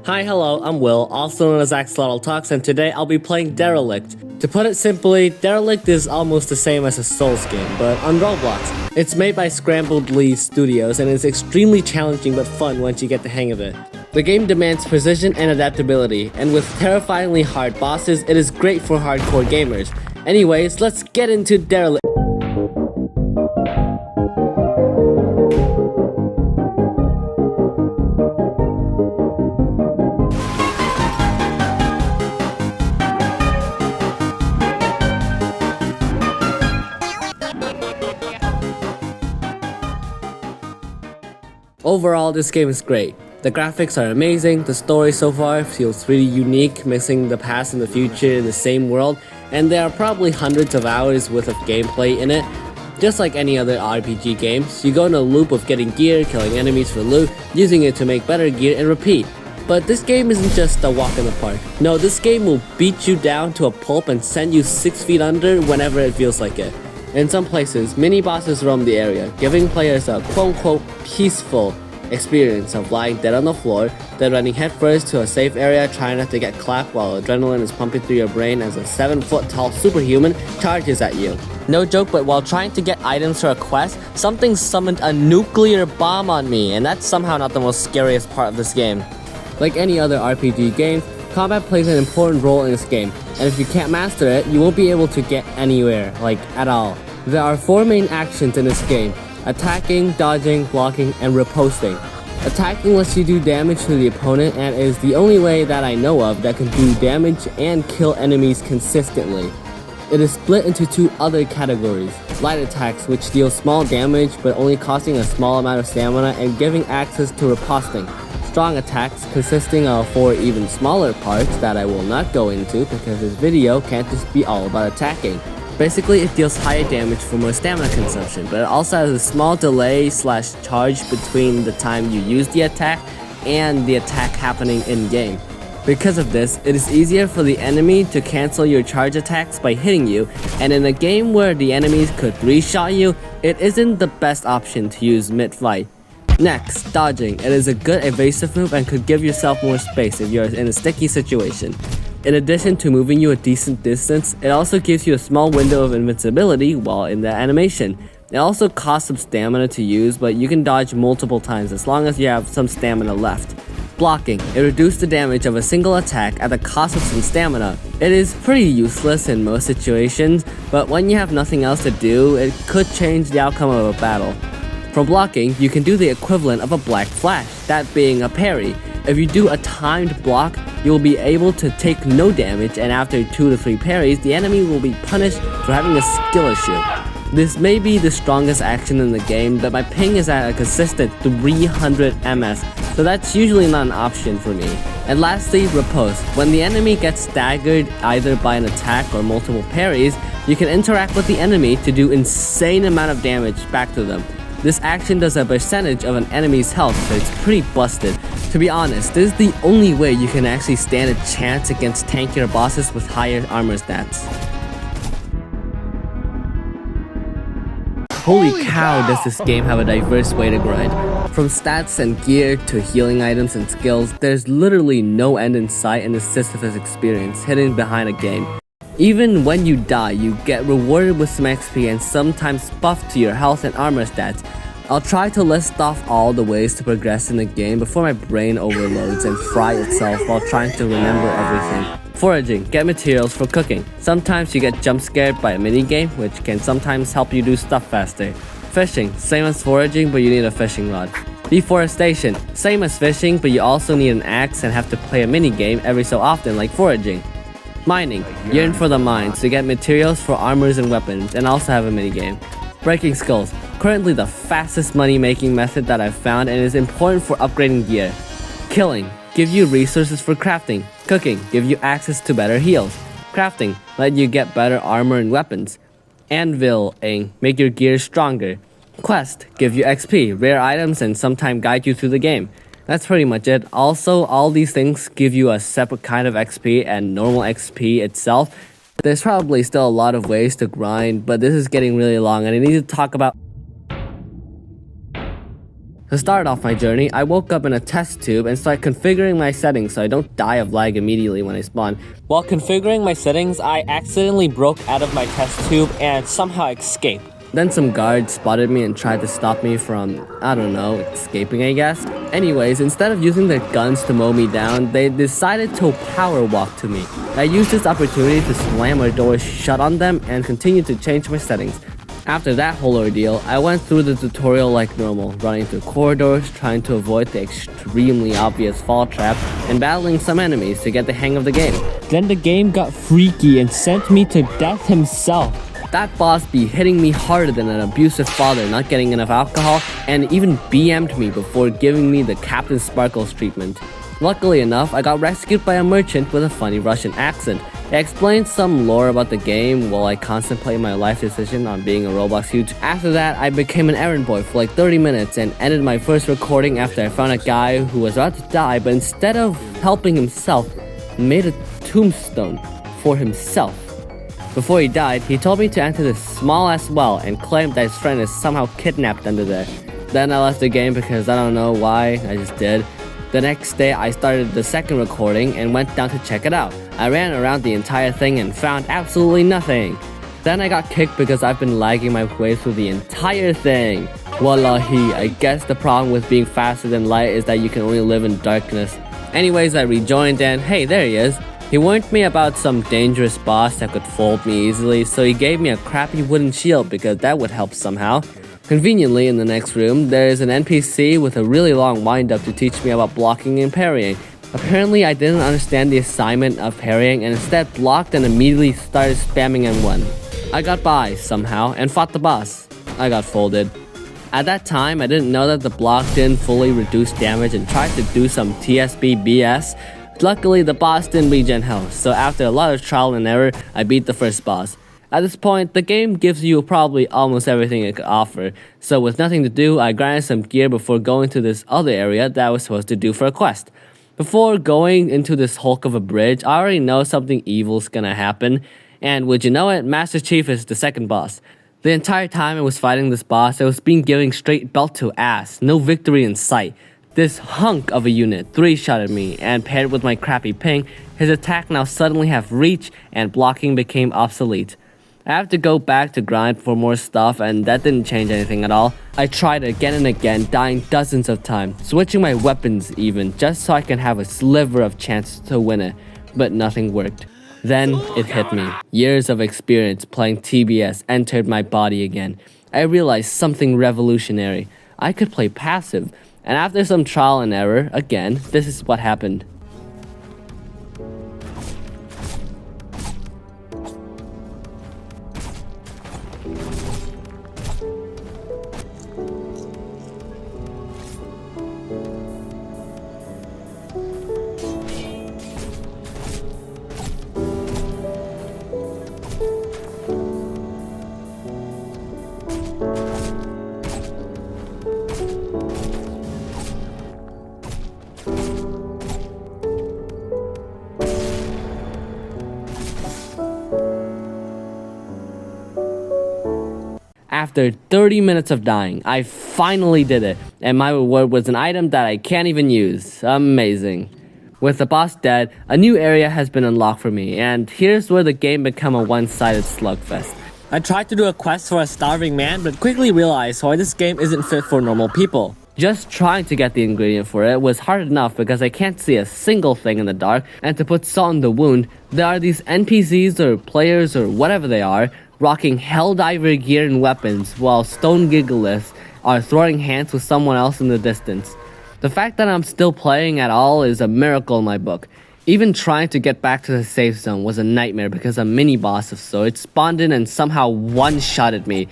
Hi, hello, I'm Will, also known as Axolotl Talks, and today I'll be playing Derelict. To put it simply, Derelict is almost the same as a Souls game, but on Roblox. It's made by Scrambled Leaves Studios and is extremely challenging but fun once you get the hang of it. The game demands precision and adaptability, and with terrifyingly hard bosses, it is great for hardcore gamers. Anyways, let's get into Derelict. Overall, this game is great. The graphics are amazing, the story so far feels really unique, mixing the past and the future in the same world, and there are probably hundreds of hours worth of gameplay in it. Just like any other RPG games, you go in a loop of getting gear, killing enemies for loot, using it to make better gear, and repeat. But this game isn't just a walk in the park. No, this game will beat you down to a pulp and send you 6 feet under whenever it feels like it. In some places, mini-bosses roam the area, giving players a quote-unquote peaceful experience of lying dead on the floor, then running headfirst to a safe area trying not to get clapped while adrenaline is pumping through your brain as a 7-foot-tall superhuman charges at you. No joke, but while trying to get items for a quest, something summoned a nuclear bomb on me, and that's somehow not the most scariest part of this game. Like any other RPG game, combat plays an important role in this game, and if you can't master it, you won't be able to get anywhere, like at all. There are 4 main actions in this game: attacking, dodging, blocking, and riposting. Attacking lets you do damage to the opponent and is the only way that I know of that can do damage and kill enemies consistently. It is split into 2 other categories: light attacks, which deal small damage but only costing a small amount of stamina and giving access to riposting. Strong attacks, consisting of 4 even smaller parts that I will not go into because this video can't just be all about attacking. Basically, it deals higher damage for more stamina consumption, but it also has a small delay/charge between the time you use the attack and the attack happening in-game. Because of this, it is easier for the enemy to cancel your charge attacks by hitting you, and in a game where the enemies could 3-shot you, it isn't the best option to use mid-fight. Next, dodging. It is a good evasive move and could give yourself more space if you're in a sticky situation. In addition to moving you a decent distance, it also gives you a small window of invincibility while in the animation. It also costs some stamina to use, but you can dodge multiple times as long as you have some stamina left. Blocking. It reduces the damage of a single attack at the cost of some stamina. It is pretty useless in most situations, but when you have nothing else to do, it could change the outcome of a battle. For blocking, you can do the equivalent of a black flash, that being a parry. If you do a timed block, you will be able to take no damage, and after 2 to 3 parries, the enemy will be punished for having a skill issue. This may be the strongest action in the game, but my ping is at a consistent 300 ms, so that's usually not an option for me. And lastly, riposte. When the enemy gets staggered either by an attack or multiple parries, you can interact with the enemy to do insane amount of damage back to them. This action does a percentage of an enemy's health, so it's pretty busted. To be honest, this is the only way you can actually stand a chance against tankier bosses with higher armor stats. Holy cow, does this game have a diverse way to grind. From stats and gear to healing items and skills, there's literally no end in sight in the Sisyphus experience hidden behind a game. Even when you die, you get rewarded with some XP and sometimes buffed to your health and armor stats. I'll try to list off all the ways to progress in the game before my brain overloads and fry itself while trying to remember everything. Foraging, get materials for cooking. Sometimes you get jump scared by a minigame, which can sometimes help you do stuff faster. Fishing, same as foraging, but you need a fishing rod. Deforestation, same as fishing, but you also need an axe and have to play a minigame every so often like foraging. Mining, yearn for the mines to get materials for armors and weapons, and also have a minigame. Breaking skulls, currently the fastest money making method that I've found and is important for upgrading gear. Killing, give you resources for crafting. Cooking, give you access to better heals. Crafting, let you get better armor and weapons. Anviling, make your gear stronger. Quest, give you XP, rare items, and sometimes guide you through the game. That's pretty much it. Also, all these things give you a separate kind of XP and normal XP itself. There's probably still a lot of ways to grind, but this is getting really long and I need to talk about... To start off my journey, I woke up in a test tube and started configuring my settings so I don't die of lag immediately when I spawn. While configuring my settings, I accidentally broke out of my test tube and somehow escaped. Then some guards spotted me and tried to stop me from, I don't know, escaping I guess. Anyways, instead of using their guns to mow me down, they decided to power walk to me. I used this opportunity to slam our doors shut on them and continue to change my settings. After that whole ordeal, I went through the tutorial like normal, running through corridors, trying to avoid the extremely obvious fall trap, and battling some enemies to get the hang of the game. Then the game got freaky and sent me to death himself. That boss be hitting me harder than an abusive father not getting enough alcohol, and even BM'd me before giving me the Captain Sparkles treatment. Luckily enough, I got rescued by a merchant with a funny Russian accent. He explained some lore about the game while I contemplate my life decision on being a Roblox YouTuber. After that, I became an errand boy for like 30 minutes and ended my first recording after I found a guy who was about to die, but instead of helping himself, made a tombstone for himself. Before he died, he told me to enter this small-ass well and claimed that his friend is somehow kidnapped under there. Then I left the game because I don't know why, I just did. The next day, I started the second recording and went down to check it out. I ran around the entire thing and found absolutely nothing. Then I got kicked because I've been lagging my way through the entire thing. Wallahi, I guess the problem with being faster than light is that you can only live in darkness. Anyways, I rejoined and hey, there he is. He warned me about some dangerous boss that could fold me easily, so he gave me a crappy wooden shield because that would help somehow. Conveniently, in the next room, there is an NPC with a really long wind-up to teach me about blocking and parrying. Apparently, I didn't understand the assignment of parrying and instead blocked and immediately started spamming M1. I got by, somehow, and fought the boss. I got folded. At that time, I didn't know that the block didn't fully reduce damage and tried to do some TSB BS. Luckily, the boss didn't regen health, so after a lot of trial and error, I beat the first boss. At this point, the game gives you probably almost everything it could offer, so with nothing to do, I grinded some gear before going to this other area that I was supposed to do for a quest. Before going into this hulk of a bridge, I already know something evil's gonna happen, and would you know it, Master Chief is the second boss. The entire time I was fighting this boss, I was being given straight belt to ass, no victory in sight. This hunk of a unit 3-shotted me, and paired with my crappy ping, his attack now suddenly have reach and blocking became obsolete. I have to go back to grind for more stuff and that didn't change anything at all. I tried again and again, dying dozens of times, switching my weapons even, just so I can have a sliver of chance to win it, but nothing worked. Then it hit me. Years of experience playing TBS entered my body again. I realized something revolutionary. I could play passive, and after some trial and error, again, this is what happened. After 30 minutes of dying, I finally did it, and my reward was an item that I can't even use. Amazing. With the boss dead, a new area has been unlocked for me, and here's where the game become a one-sided slugfest. I tried to do a quest for a starving man, but quickly realized why this game isn't fit for normal people. Just trying to get the ingredient for it was hard enough because I can't see a single thing in the dark, and to put salt in the wound, there are these NPCs or players or whatever they are, rocking Helldiver gear and weapons, while Stone Giggleliths are throwing hands with someone else in the distance. The fact that I'm still playing at all is a miracle in my book. Even trying to get back to the safe zone was a nightmare because a mini-boss of sorts spawned in and somehow one-shotted me.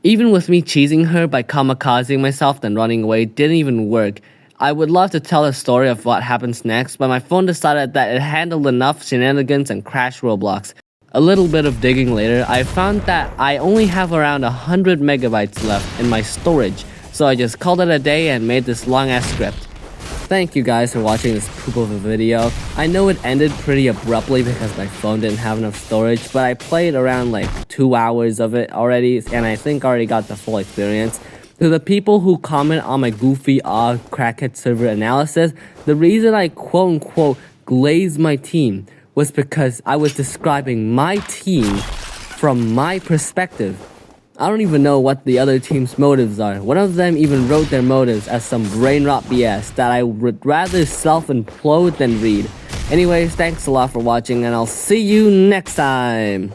Even with me cheesing her by kamikazing myself then running away didn't even work. I would love to tell a story of what happens next, but my phone decided that it handled enough shenanigans and crashed Roblox. A little bit of digging later, I found that I only have around 100 megabytes left in my storage, so I just called it a day and made this long-ass script. Thank you guys for watching this poop of a video. I know it ended pretty abruptly because my phone didn't have enough storage, but I played around like 2 hours of it already, and I think I already got the full experience. To the people who comment on my goofy crackhead server analysis, the reason I quote-unquote glazed my team was because I was describing my team from my perspective. I don't even know what the other team's motives are. One of them even wrote their motives as some brain rot BS that I would rather self-implode than read. Anyways, thanks a lot for watching, and I'll see you next time!